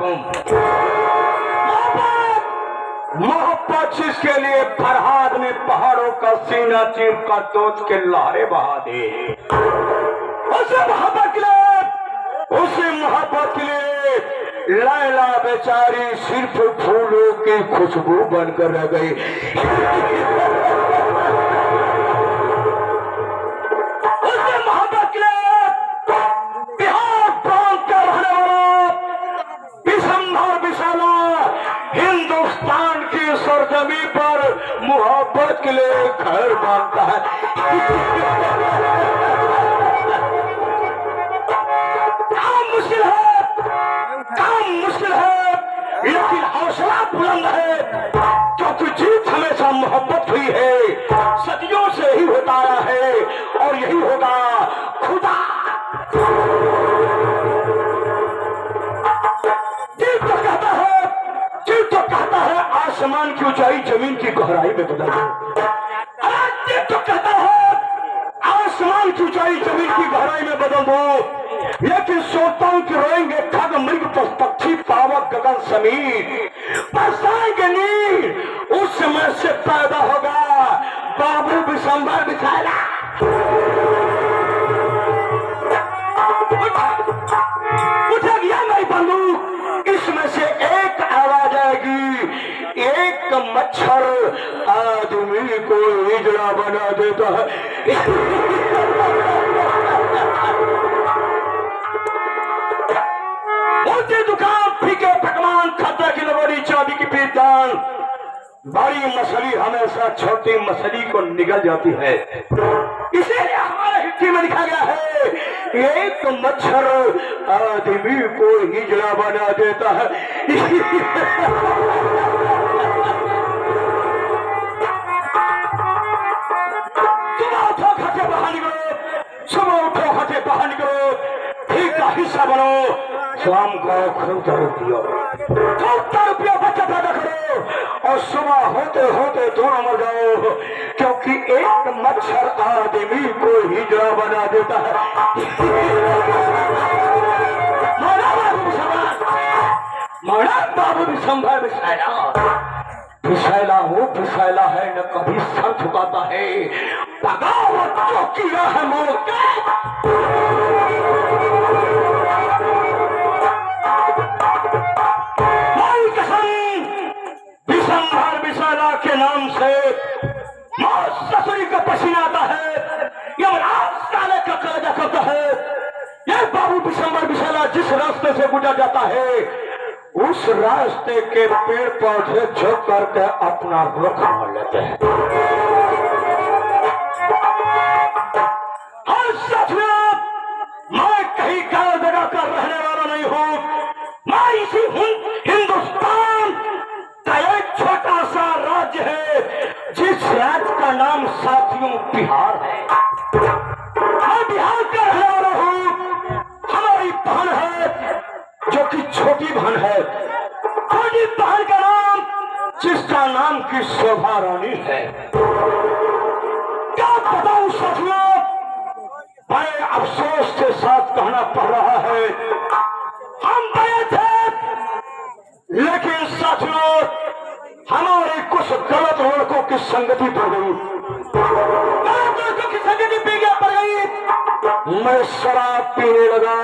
हुक्म। मोहब्बत जिसके लिए फरहाद ने पहाड़ों का सीना चीर कर दोच के लहरे बहा दे, उसे मोहब्बत के लिए लैला बेचारी सिर्फ फूलों की खुशबू बनकर रह गई। उसे मोहब्बत के लिए बिहार प्रांत का रहने वाला बिशंभर विशाला हिंदुस्तान की सरजमी पर मोहब्बत के लिए घर बांधता है। काम मुश्किल है लेकिन हौसला बुलंद है, क्योंकि जीत हमेशा मोहब्बत हुई है, सदियों से ही होता आया है और यही होगा। खुदा जीत तो कहता है आसमान की ऊंचाई जमीन की गहराई में बदल दो। जीत तो कहता है आसमान की ऊंचाई जमीन की गहराई में बदल दो, लेकिन सोचता हूं कि रोएंगे खग मृग पक्षी पावक गगन समीर, बरसाएंगे नीर उस समय से पैदा होगा बाबू बिशंभर विशाला। उठा गया मेरी बंदूक, इसमें से एक आवाज आएगी, एक मच्छर आदमी को हिजड़ा बना देता है। दुकान फीके पकवान खतरा की लगोरी चाबी की पीतान, बड़ी मछली हमेशा छोटी मछली को निगल जाती है, इसीलिए हमारे हिस्ट्री में लिखा गया है एक मच्छर आदमी को हिजड़ा बना देता है। सुबह उठो खटे बाहर निकलो, सुबह उठो खटे बाहर निकलो, ठीक का हिस्सा बनो, शाम को खूब रुपया बच्चा पैदा करो और सुबह होते होते दोनों मर जाओ, क्योंकि एक मच्छर आदमी को हिजड़ा बना देता है। बाबू बिशंभर विशाला वो विशाला है न कभी सर झुकाता है, बगावत चौकीरा है मौत बिशंभर विशाला के नाम से ससुरी का पसीना आता है, साले का कलेजा करता है। यह बाबू बिशंभर विशाला जिस रास्ते से गुजर जाता है उस रास्ते के पेड़ पौधे झुक करके अपना रुख मोड़ लेते हैं। और सच में मैं कहीं गाँव जगह का रहने वाला नहीं हूँ, मैं इसी हिंदुस्तान का एक छोटा सा राज्य है जिस राज्य का नाम साथियों बिहार है। मैं बिहार का रहने वाला हूँ, हमारी बहन है जो कि छोटी बहन है, छोटी बहन का नाम जिसका नाम की शोभा रानी है। क्या बताऊं साथियों, बड़े अफसोस के साथ कहना पड़ रहा है, हम बड़े थे लेकिन साथियों हमारे कुछ गलत लड़कों की संगति पड़ गई, गलत लड़कों की संगति पड़ गई। मैं शराब पीने लगा,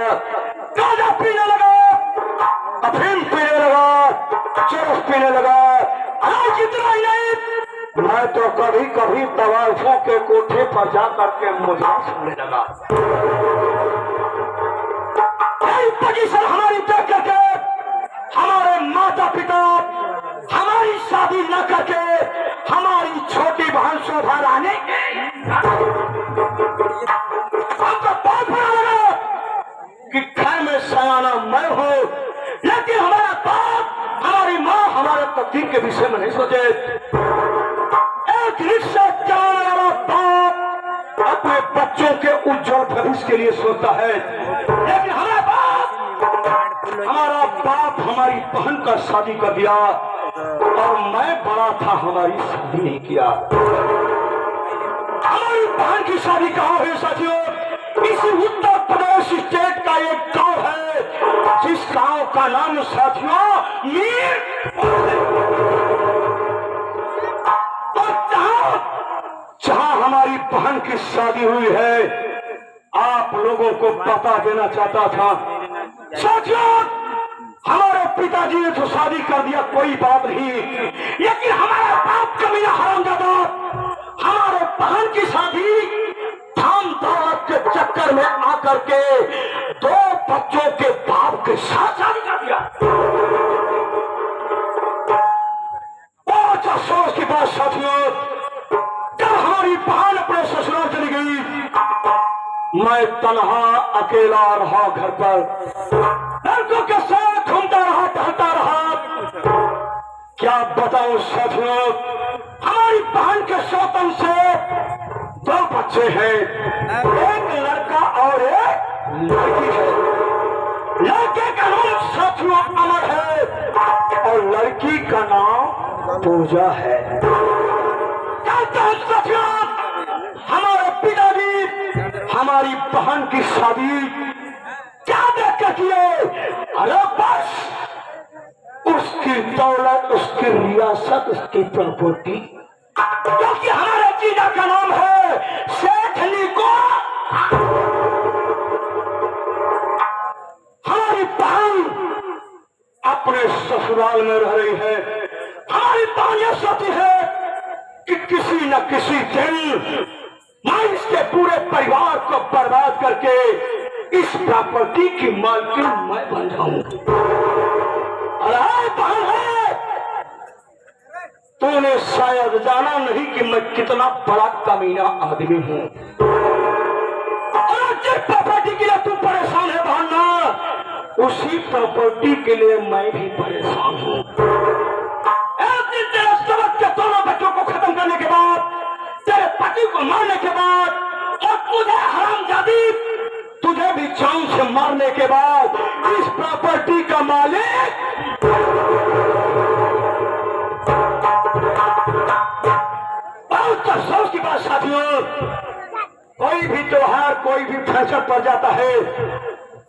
गांजा पीने लगा, अफीम पीने लगा, चरस पीने लगा। आज इतना ही नहीं, मैं तो कभी कभी तवाइफों के कोठे पर जा करके मुझे सुनने लगा। पोजीशन हमारी देख करके हमारे माता पिता हमारी शादी न करके हमारी छोटी बहन शोभा रानी हमको बहुत बुरा लगा कि घर में सयाना मैं हूँ, लेकिन हमारा बाप हमारी माँ हमारे तकदीर के विषय में नहीं सोचे। एक रिक्शा चलाने वाला बाप अपने बच्चों के उज्जवल भविष्य के लिए सोचता है, लेकिन हमारा बाप हमारी बहन का शादी कर दिया और मैं बड़ा था, हमारी शादी नहीं किया। हमारी बहन की शादी कहाँ हुई साथियों? इसी उत्तर प्रदेश स्टेट का एक गांव है जिस गांव का नाम साथियों मीर। जहां हमारी बहन की शादी हुई है, आप लोगों को बता देना चाहता था साथियों, हमारे पिताजी ने तो शादी कर दिया, कोई बात नहीं, लेकिन हमारा बाप कमीना हरामजादा हमारे बहन की शादी धाम दौलत के चक्कर में आकर के 2 बच्चों के बाप के साथ शादी कर दिया। बहुत अफसोस की बात साथियों, जब हमारी बहन अपने ससुराल चली गई, मैं तन्हा अकेला रहा, घर पर लड़कों के साथ घूमता रहा, टहलता रहा। क्या बताऊं साथियों, हमारी बहन के सौतन से 2 बच्चे हैं, एक लड़का और एक लड़की है। लड़के का नाम साथियों अमर है और लड़की का नाम पूजा है। साथियों, हमारे पिताजी हमारी बहन की शादी क्या देख कर किए? अरे बस उसकी दौलत, उसकी रियासत, उसकी प्रॉपर्टी, क्योंकि हमारे जीजा का नाम है शेख निको। हमारी बहन अपने ससुराल में रह रही है। हमारी बहन यह सोचती है कि किसी न किसी दिन मैं इसके पूरे परिवार को बर्बाद करके इस प्रॉपर्टी की मालकिन मैं बन जाऊं। अरे बहन है, तूने शायद जाना नहीं कि मैं कितना बड़ा कमीना आदमी हूं। और जिस प्रॉपर्टी के लिए तू परेशान है बहन, उसी प्रॉपर्टी के लिए मैं भी परेशान हूं। तेरे सबक के दोनों बच्चों को खत्म करने के बाद, तेरे पति को मारने के बाद और तुझे हरामजादी, तुझे भी जान से मारने के बाद इस प्रॉपर्टी का मालिक बहुत अफसोस की बात साथियों, कोई भी त्योहार, कोई भी फैशन पड़ जाता है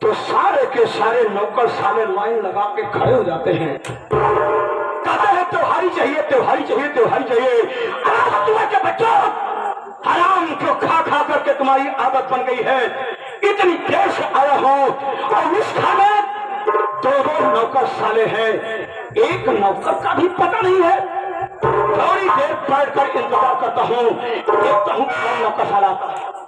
तो सारे के सारे नौकर साले लाइन लगा के खड़े हो जाते हैं, कहते हैं त्योहारी चाहिए, त्योहारी चाहिए, त्योहारी चाहिए। आज तुम्हें के बच्चों हराम को खा खा करके तुम्हारी आदत बन गई है। इतनी देर से आया हूं और इस खाने 2 नौकर साले हैं, एक नौकर का भी पता नहीं है। थोड़ी देर बैठ कर इंतजार करता हूं, देखता हूं कौन नौकर साला आता है।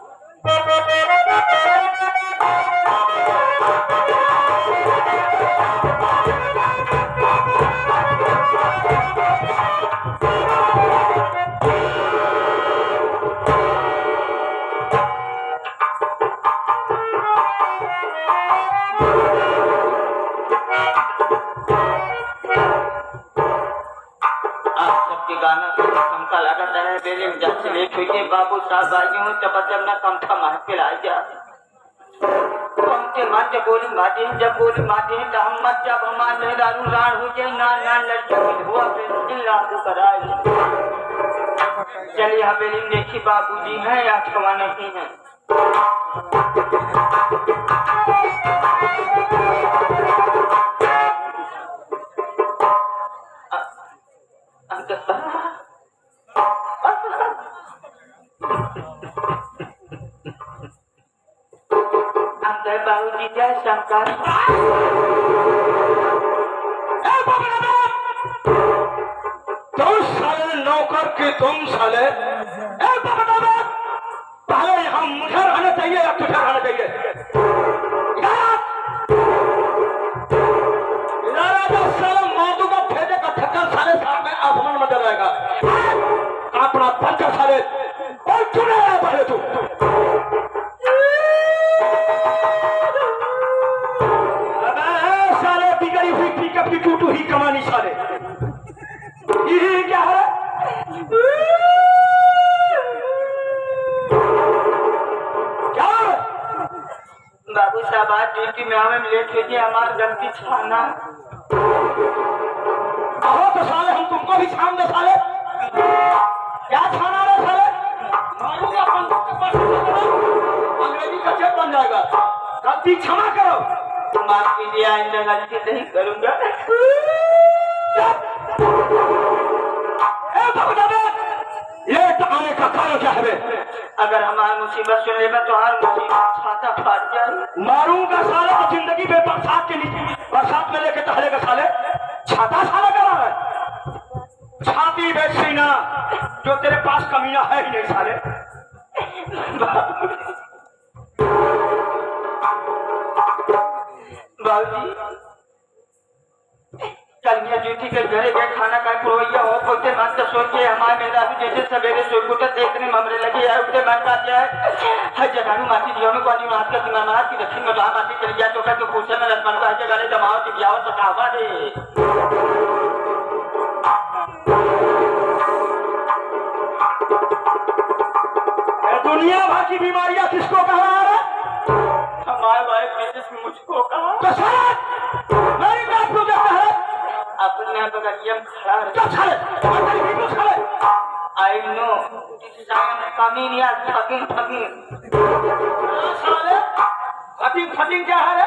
बाबू साहब आई हूँ तब जब ना कम था महफिल आ जा कमते मत गोली मारी, जब गोली मारी तो हम मत, जब हमारे दारू राण हो जाए ना ना लड़के हुआ फिर लागू कराए। चलिए हवेली देखी बाबूजी हैं या छवा नहीं है। बाबूजी जय शंकर। तुम साले नौकर के, तुम साले पहले यहाँ मुझे रहना चाहिए या तुझे रहना चाहिए? साले मौतों का भेजे का थक्का साले साथ में आसमान में रहेगा। अपना पंचा साले और चुने पहले तू की टूटू ही कमानी साले, ये क्या है? क्या बाबू साहब आज ड्यूटी में हमें लेट लीजिए, हमारी गलती छाना। कहो तो साले हम तुमको भी छान दे साले। क्या छाना रे साले? मारूंगा अंग्रेजी का चेप बन जाएगा। गलती क्षमा करो, माफ कीजिए, आइंदा गलती नहीं करूंगा। लेट आने का कारण क्या है? अगर हमारी मुसीबत सुने में तो हर मुसीबत छाता फाट जाए। मारूंगा साले तो जिंदगी में बरसात के नीचे बरसात में लेके टहलेगा साले। छाता साला करा है छाती बेचती ना जो तेरे पास कमीना है ही नहीं साले। बाबूजी कलिया जूठी के घरे गए खाना का पुरोहिया हो बोलते मन तो सोच के हमारे मेरा भी जैसे सवेरे सोई कुटा देखने ममरे लगे है उठे मन का जाए हर जगह माटी दियो में कोनी रात का दिमाग महाराज की दक्षिण में वहां माटी चली जाए तो का तो पूछे में रसमन का हर जगह जमाओ की जाओ सकावा दे। दुनिया भर की बीमारियां किसको कहा है? हमारे भाई बिजनेस में मुझको कहा तो साले मेरी बात को क्या है? अपने बगलिया में खड़ा रहे। क्या साले अंदर ही घुस साले। आई नो दिस इज कमी नहीं आज फकिंग फकिंग साले फटिंग फटिंग क्या है रे?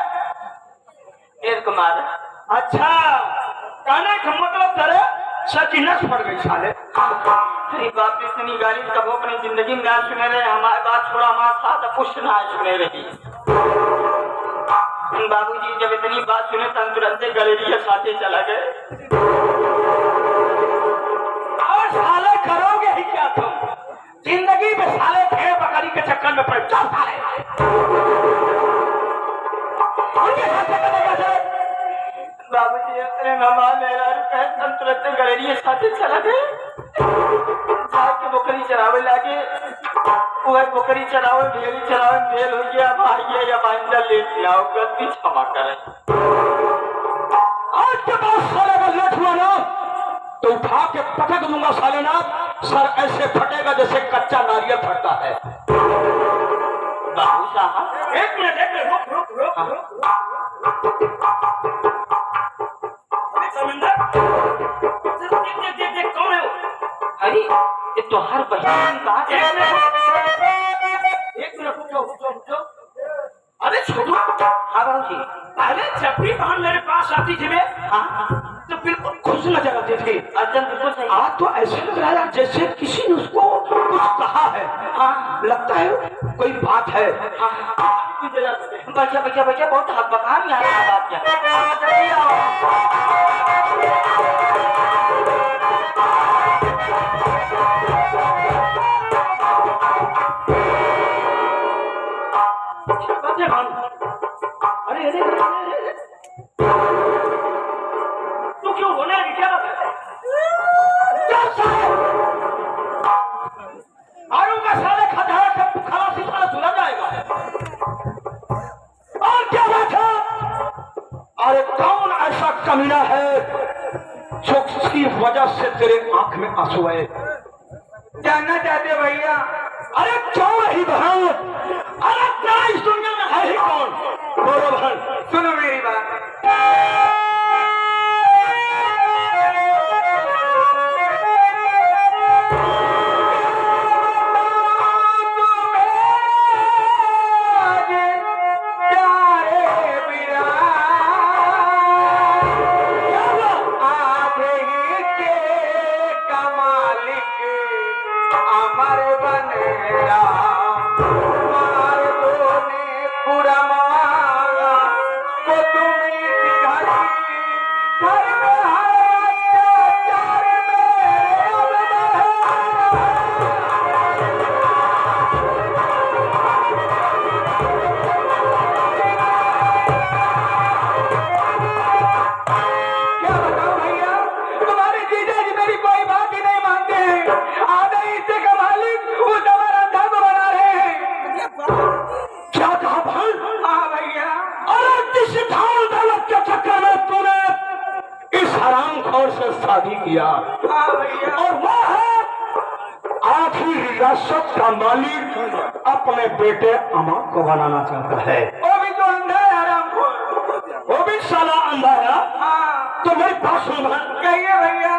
तेज कुमार अच्छा कहने का मतलब तेरे सर की नस फट गई साले। अरे बाप रे इतनी गाली कब अपनी जिंदगी में ना सुने रहे हमारे बात छोड़ा हमारा साथ पुष्ट ना सुने रही। बाबूजी जब इतनी बात सुने तो हम तुरंत गलेरी के साथ चला गए। और साले करोगे ही क्या तुम? जिंदगी में साले भेड़ बकरी के चक्कर में पड़ जाओ साले। उनके हाथ से करेगा सर। बाबूजी अपने मामा मेरा हम तुरंत गलेरी के साथ चला गए। के बकरी चरावे लागे वह बकरी चरावे भेड़ी चरावे भेल हो गया भाइये या बांधा ले लाओ गलती क्षमा करें। आज के बाद साले का लेट हुआ ना तो उठा के पटक दूंगा साले ना। सर ऐसे फटेगा जैसे कच्चा नारियल फटता है। बाबू साहब एक मिनट रुक देख कौन है वो? अरे ये तो हर बहन का एक मिनट रुक जाओ। अरे छोटू हाँ बाबूजी पहले जब भी बहन मेरे पास आती थी हाँ तो बिल्कुल खुश नजर आती थी। अच्छा बिल्कुल सही। आज तो ऐसे लग रहा है जैसे किसी ने उसको कुछ कहा है। हाँ लगता है कोई बात है। बच्चा बच्चा बच्चा बहुत हक बकान आ रहा है बात अरे तू क्यों होने लगी क्या बात है? आलू का साले खटारा का खलासी साला सुना जाएगा। और क्या बात है? अरे कौन ऐसा कमीना है जो किसी वजह से तेरे आंख में आंसू है? जानना चाहते भैया? अरे क्यों नहीं बहन? अरे क्या इस दुनिया में है ही कौन? बोलो बहन। सुनो मेरी बात। शादी किया और वो है आखिर रियासत का मालिक अपने बेटे अमा को बनाना चाहता है। वो भी तो अंधा है हरामखोर। वो भी साला अंधा है। हाँ तो मेरी बात सुन कहिए भैया।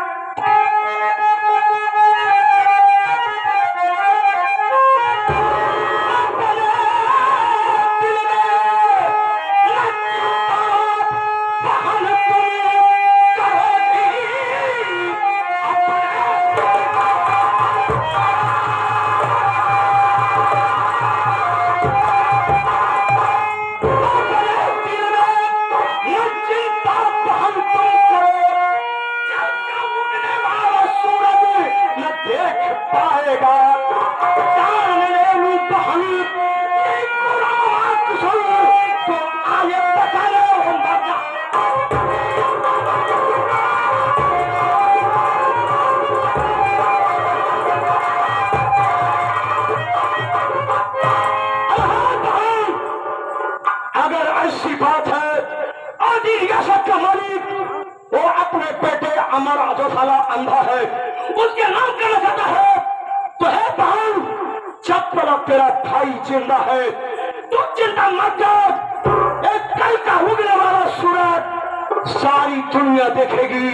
आदि रियासत का मालिक वो अपने बेटे अमर अजोथाला अंधा है, उसके नाम करना चाहता है। तो है बहन, जब तक तेरा भाई जिंदा है तू चिंता मत कर। एक कल का उगने वाला सूरज सारी दुनिया देखेगी,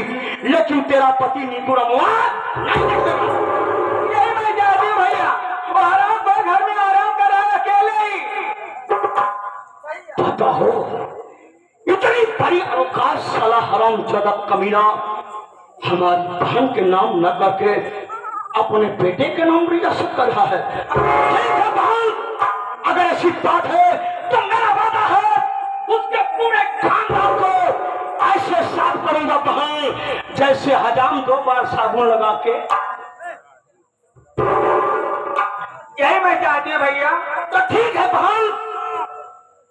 लेकिन तेरा पति नीतू रमुआ नहीं देखेगा। यही मैं चाहती हूँ भैया, वो आराम कर, घर में आराम कर रहा है अकेले ही। पता हो इतनी बड़ी अवकाश साला हराम ज्यादा कमीना हमारी बहन के नाम न करके अपने बेटे के नाम रियासत कर रहा है। ठीक है बहन, अगर ऐसी बात है तो मेरा वादा है उसके पूरे खानदान को ऐसे साफ करूंगा बहन, जैसे हजाम 2 बार साबुन लगा के। यही मैं चाहती हूँ भैया। तो ठीक है बहन,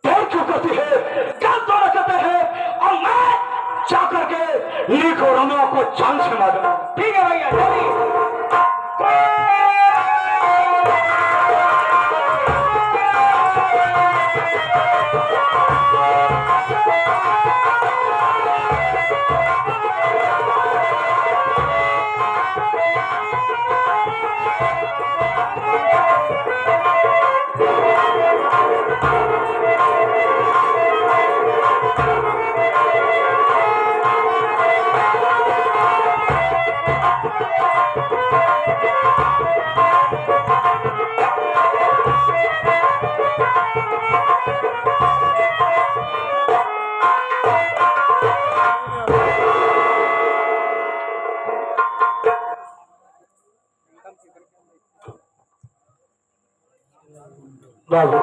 देर क्यों करती है, क्या दौरा करते हैं, और मैं जाकर के नीक और रमुआ को जान से मारूंगा। ठीक है भैया, चलिए। बाबू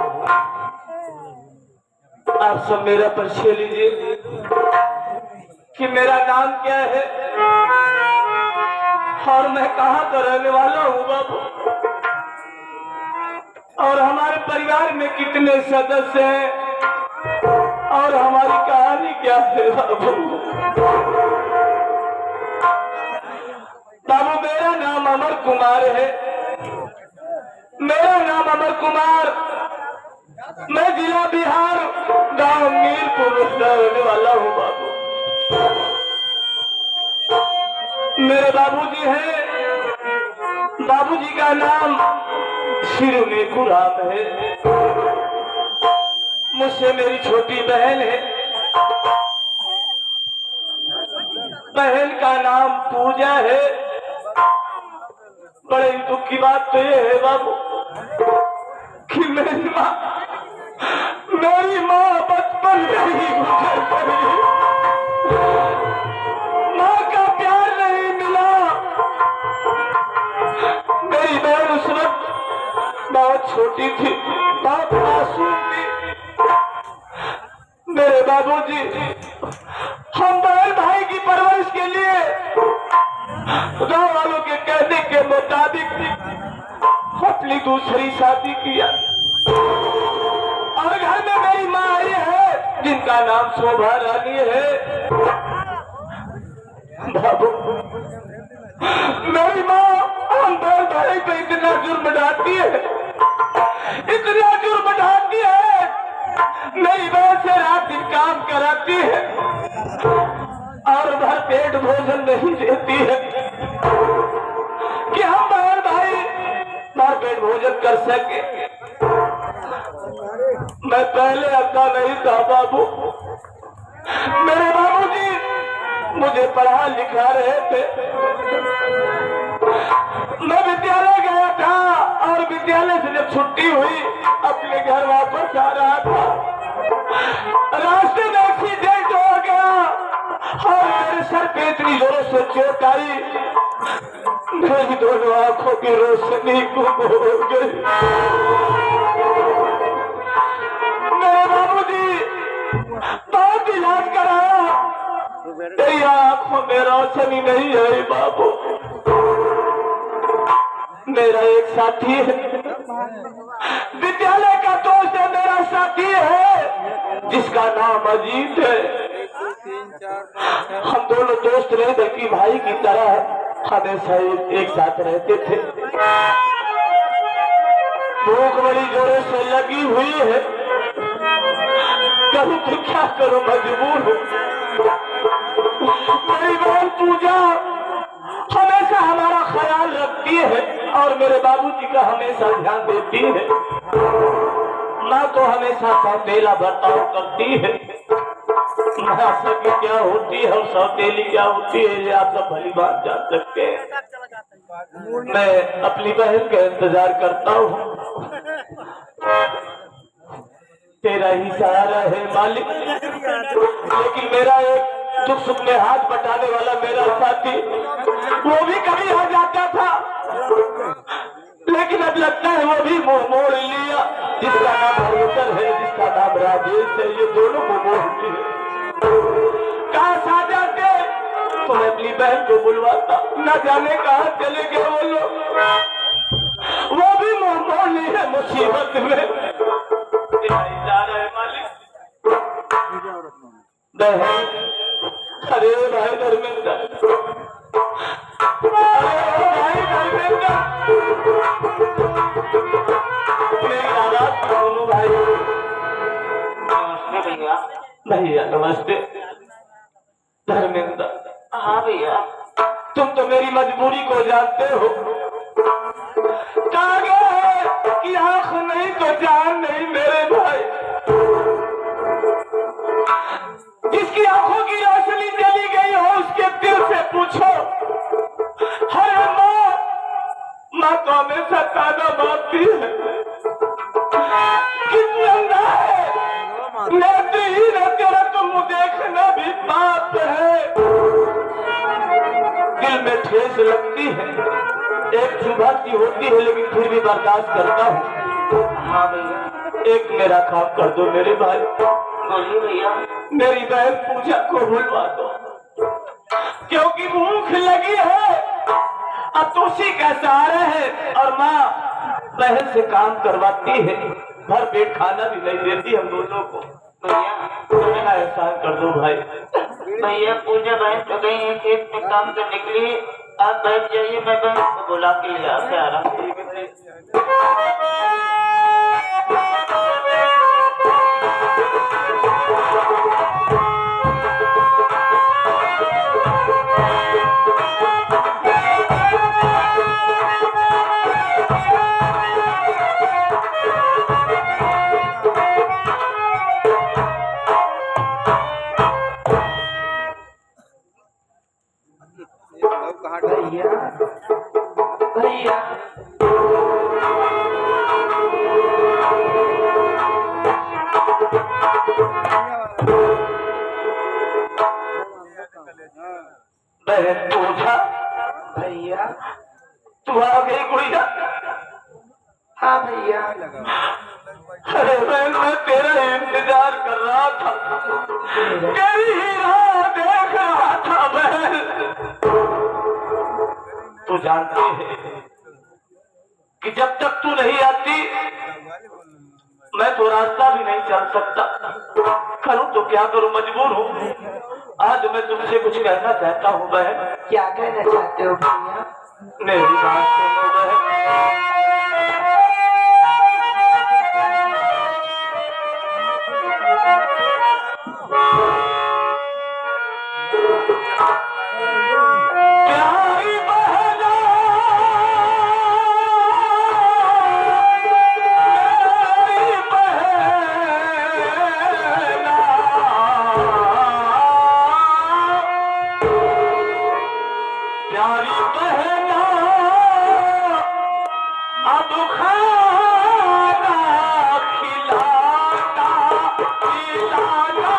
आप सब मेरा परिचय लीजिए कि मेरा नाम क्या है और मैं कहाँ का रहने वाला हूँ बाबू, और हमारे परिवार में कितने सदस्य हैं और हमारी कहानी क्या है बाबू। बाबू मेरा नाम अमर कुमार है, मेरा नाम अमर कुमार, मैं जिला बिहार गांव मीरपुर रहने वाला हूँ बाबू। मेरे बाबूजी हैं, बाबूजी का नाम श्री नेकुराम है, मुझसे मेरी छोटी बहन है, बहन का नाम पूजा है। बड़े दुख की बात तो ये है बाबू कि मेरी माँ बचपन में ही गुजर गई, माँ का प्यार नहीं मिला। मेरी बहन उस वक्त बहुत छोटी थी, बहुत मासूम थी। मेरे बाबूजी हम बहन भाई की परवरिश के लिए गाँव वालों के कहने के मुताबिक अपनी दूसरी शादी किया, और घर में मेरी माँ आई है जिनका नाम शोभा रानी है। बाबू मेरी माँ हम बहन भाई पे इतना जुर्म ढाती है, इतना जुर्म ढाती है, मेरी बहन से रात दिन काम कराती है और भर पेट भोजन नहीं देती है कि हम बहन भाई भर पेट भोजन कर सके। मैं पहले अक्का नहीं था बाबू, मेरे बाबूजी मुझे पढ़ा लिखा रहे थे, मैं विद्यालय गया था और विद्यालय से जब छुट्टी हुई अपने घर वापस आ रहा था, रास्ते में एक्सीडेंट हो गया और मेरे सर पे इतनी जोरों से चोट आई, मेरी दोनों आंखों की रोशनी गुम हो गई। मेरे बाबूजी बहुत इलाज कराया, तेरी आंखों में रोशनी नहीं आई बाबू। मेरा एक साथी है, विद्यालय का दोस्त है, मेरा साथी है जिसका नाम अजीत है। हम दोनों दोस्त रहे थे कि भाई की तरह हमेशा एक साथ रहते थे। भूख बड़ी जोरों से लगी हुई है, कभी हूँ तो क्या करूं, मजबूर हूँ। मेरी बहन पूजा हमेशा हमारा ख्याल रखती है और मेरे बाबूजी का हमेशा ध्यान देती है। माँ तो हमेशा सौतेला बर्ताव करती है। माँ सकी क्या होती है और सौतेली क्या होती है ये आप सब भली बात जान सकते हैं। मैं अपनी बहन का इंतजार करता हूँ, तेरा ही सहारा है मालिक। लेकिन मेरा एक दुख सुख में हाथ बटाने वाला मेरा साथी वो भी कभी आ जाता था, लेकिन अब लगता है वो भी मुंह मोड़ लिया। जिसका नाम हरिंदर है, जिसका नाम राजेश है, ये दोनों मुंह मोड़ लिए। काश आ जाते तो मैं अपनी बहन को बुलवाता, न जाने कहाँ चले गए वो लोग। वो भी मुंह मोड़ लिए मुसीबत में। बहन, अरे भाई धर्मेंद्र, अरे भाई धर्मेंद्र, मेरी आवाज सुनो भाई। नमस्ते भैया। भैया नमस्ते। धर्मेंद्र, हाँ भैया। तुम तो मेरी मजबूरी को जानते हो। कहा गया है कि आंख नहीं तो जान नहीं मेरे भाई। जिसकी आंखों की रोशनी चली गई हो उसके दिल से पूछो। हर माँ तो हमेशा ताना मारती है। कितनी अंधा है, नेत्रहीन है, तेरा तो मुँह देखना भी पाप है। दिल में ठेस लगती है, एक सुबह की होती है, लेकिन फिर भी बर्दाश्त करता हूँ। हाँ भैया। एक मेरा काम कर दो मेरे भाई। बोलिए भैया। मेरी बहन पूजा को बुलवा दो, क्योंकि भूख लगी है। अब तो उसी का सहारा है और माँ बहन से काम करवाती है, भर पेट खाना भी नहीं देती हम दोनों को। भैया ऐसा कर दो भाई। भैया पूजा बहन तो गई है खेत में काम करने के लिए, आप बैठ जाइए, मैं बहन को बुला के ले आके आ रहा हूँ। भैया बहन पूजा, भैया। तू आ गई गुड़िया? हाँ भैया। अरे बहन मैं तेरा इंतजार कर रहा था, तेरी ही राह देख रहा था बहन। तू जानती है कि जब तक तू नहीं आती मैं तो रास्ता भी नहीं चल सकता। करूं तो क्या करूं, मजबूर हूं। आज मैं तुमसे कुछ कहना चाहता हूं बहन। क्या कहना चाहते हो भैया? मेरी बात सुनो बहन। प्यारी बहना, मेरी बहना, प्यारी बहना, अब खाना खिलाना खिलाना।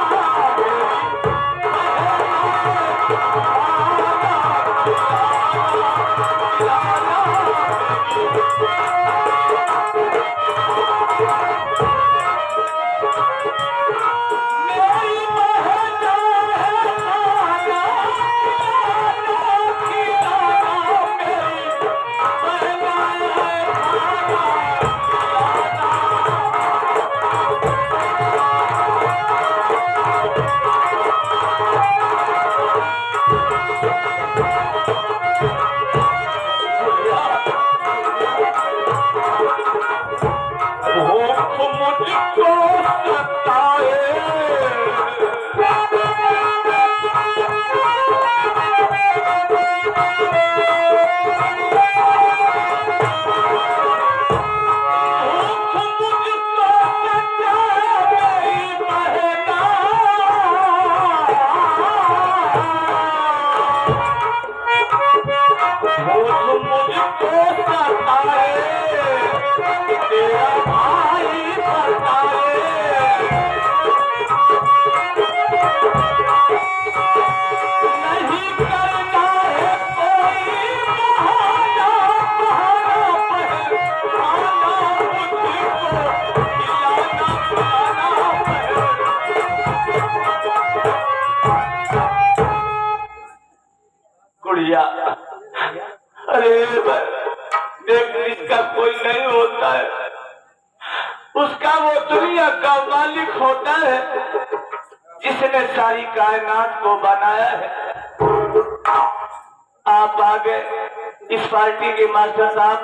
वो दुनिया का मालिक होता है जिसने सारी कायनात को बनाया है। आप आगे इस पार्टी के मास्टर साहब,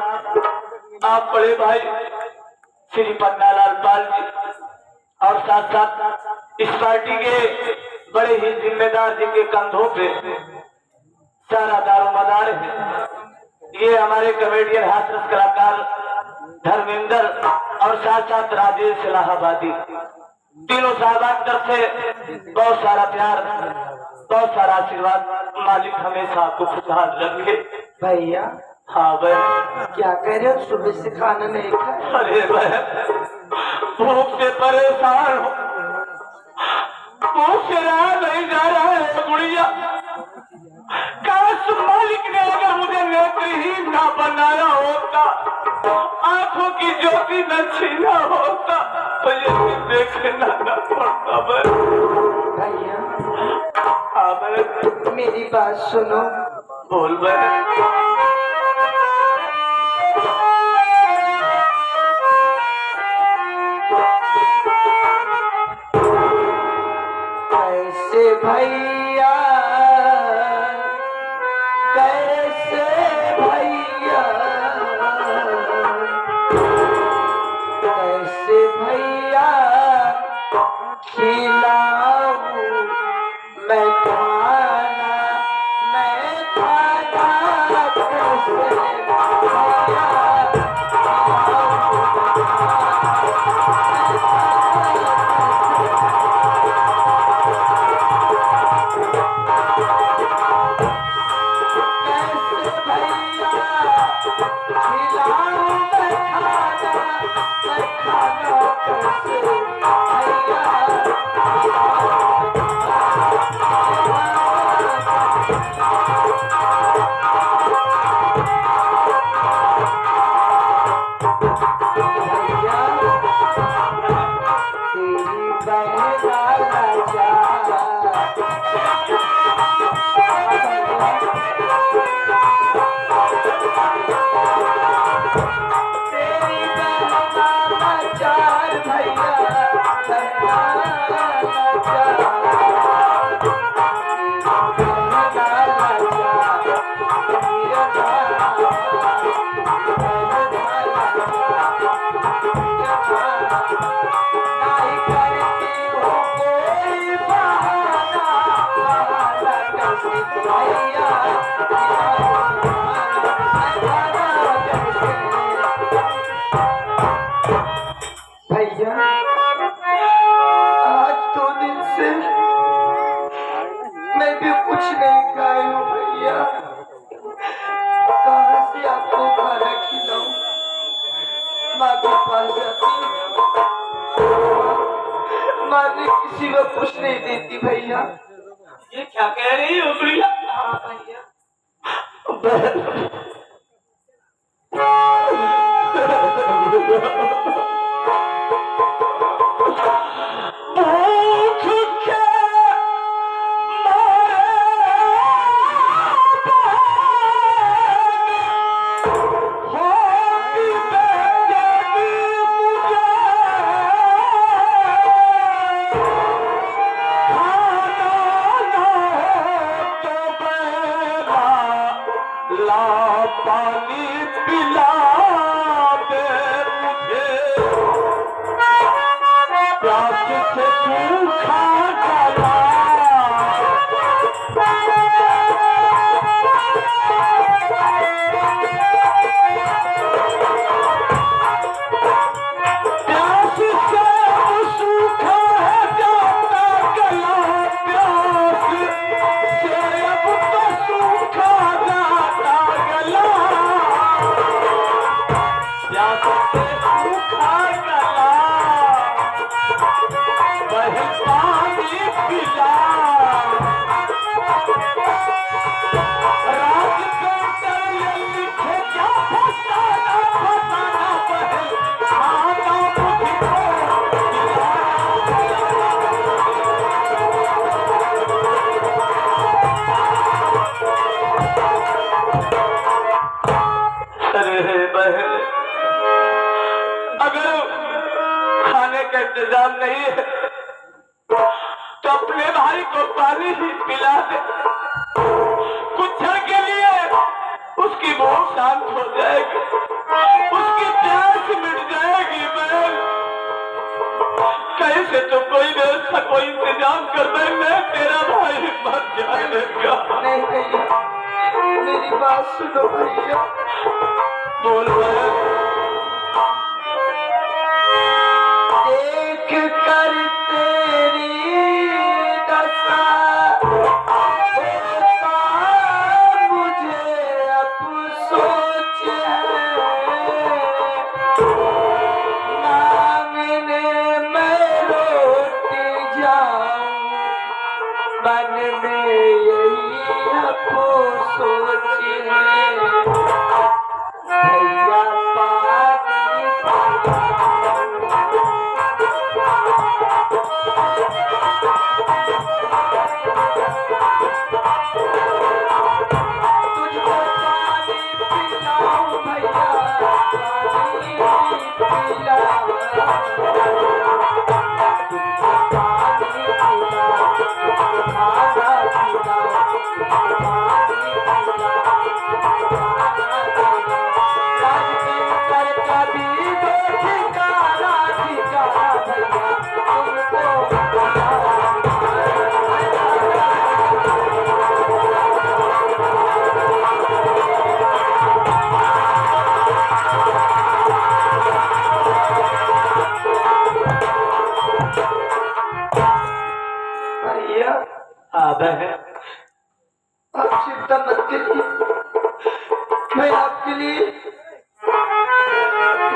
आप बड़े भाई श्री पन्नालाल पाल जी और साथ साथ इस पार्टी के बड़े ही जिम्मेदार जिनके कंधों पे सारा दारोमदार है, ये हमारे कमेडियन हास्यरस कलाकार धर्मेंद्र और साथ साथ राजेश इलाहाबादी, तीनों साहबान तरफ से बहुत सारा प्यार, बहुत सारा आशीर्वाद। मालिक हमेशा आपको खुशहाल रखे। भैया हाँ बहन, क्या कह रहे हो? सुबह से खाना नहीं खाया? अरे बहन, भूख से परेशान हो, भूख से रहा नहीं जा रहा है गुड़िया। काश मालिक ने अगर मुझे नेत्रहीन ना बनाया होता, आंखों की ज्योति न छीना होता, तो ये देखना न पड़ता। भैया हाँ बहन, मेरी बात सुनो। बोल बहन। कैसे भैया, कैसे भैया, कैसे भैया खिलाऊं मैं खाना, मैं खाना कैसे भैया आज 2 दिन से मैं भी कुछ नहीं खाई हूँ भैया। कहाँ से आपको खाना खिलाऊं? माँ के पास जाती, माँ ने किसी को कुछ नहीं देती भैया। ये क्या कह रही हो गुड़िया? हाँ भैया। पानी पिला दे मुझे, प्यास से सूखा गला। प्यास से सूखा जाता गला, प्यास से अब तो सूखा जाता गला। प्यास से सूखा गला, वह पानी पिला। राज के लिखे क्या फसाना फसाना, बहल खाना मुझको पिला। अरे बहन, अगर खाने इंतजाम नहीं है तो अपने भाई को पानी ही पिला दे, कुछ क्षण के लिए उसकी भूख शांत हो जाएगी, उसकी प्यास मिट जाएगी। बहन कैसे तो कोई व्यवस्था कोई इंतजाम कर दे, मैं तेरा भाई मर जाएगा। नहीं भैया, मेरी बात सुनो भैया। बोल बहन। देख कर तेरी दशा होता मुझे अफसोस है, मांगने मैं लौट जाऊं, मन में यही अफसोस है। भैया तुझको पानी पिलाऊं भैया, पानी पिलाऊं, तुझको पानी पिलाऊं, खाना पिलाऊं, पानी पिलाऊं, कर कभी दो ठिकाना ठिकाना भैया भैया। हाँ बहन, आप चिंता मत करिए, मैं आपके लिए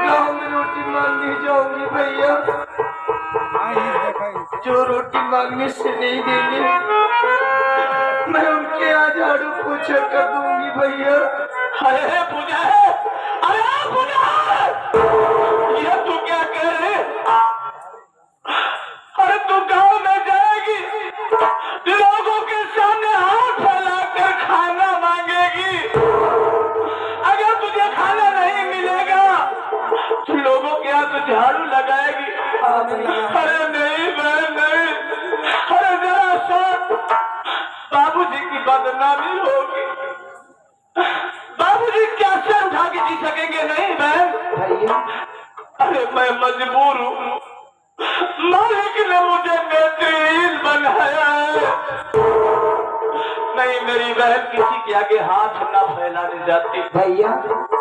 गाँव में रोटी मांगने जाऊंगी भैया। जो रोटी मांगने से नहीं देंगे मैं उनके यहाँ झाड़ू पोछा कर दूंगी भैया। अरे पूजा है, अरे पूजा है, ये तू क्या कर रहे? अरे तू गांव में जाएगी, लोगों के सामने हाथ फैलाकर खाना मांगेगी, अगर तुझे खाना नहीं मिलेगा तो लोगों के यहाँ तो झाड़ू लगाएगी। अरे नहीं बहन नहीं, अरे जरा सोच, बाबूजी की बदनामी होगी, बाबूजी क्या सर उठा के जी सकेंगे? नहीं बहन भैया अरे मैं मजबूर हूँ, मालिक ने मुझे नेत्रहीन बनाया है। नहीं मेरी बहन किसी के आगे हाथ न फैलाने जाती। भैया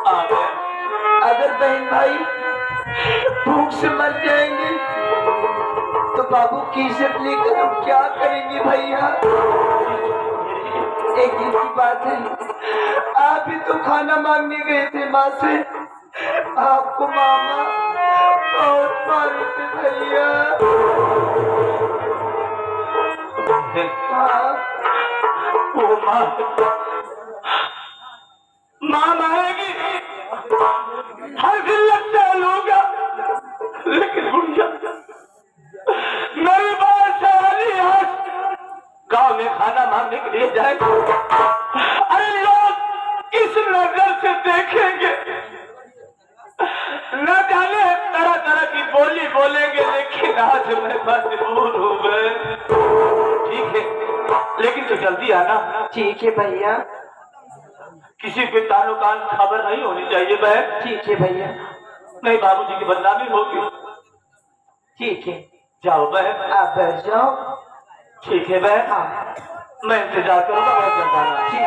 आगे अगर बहन भाई भूख से मर जाएंगे तो बाबू की इज्जत लेकर हम क्या करेंगे भैया? एक दिन की बात है, आप भी तो खाना मांगने गए थे माँ से, आपको मामा बहुत मारे थे भैया। हाँ वो माँ मारेगी, हर दिन लगता है लोग, लेकिन गुड़िया मेरी बात सवाली गाँव में खाना मांगने के लिए जाएगा, अरे लोग इस नजर से देखेंगे, न जाने तरह तरह की बोली बोलेंगे, लेकिन आज मैं मजबूर हूँ। ठीक है लेकिन तो जल्दी आना। ठीक है भैया। किसी के तानो कान खबर नहीं होनी चाहिए बहन। ठीक है भैया। नहीं बाबूजी की बदनामी होगी। ठीक है जाओ बहन। आप बैठ जाओ। ठीक है बहन। हाँ मैं इंतजार करूंगा। ठीक है।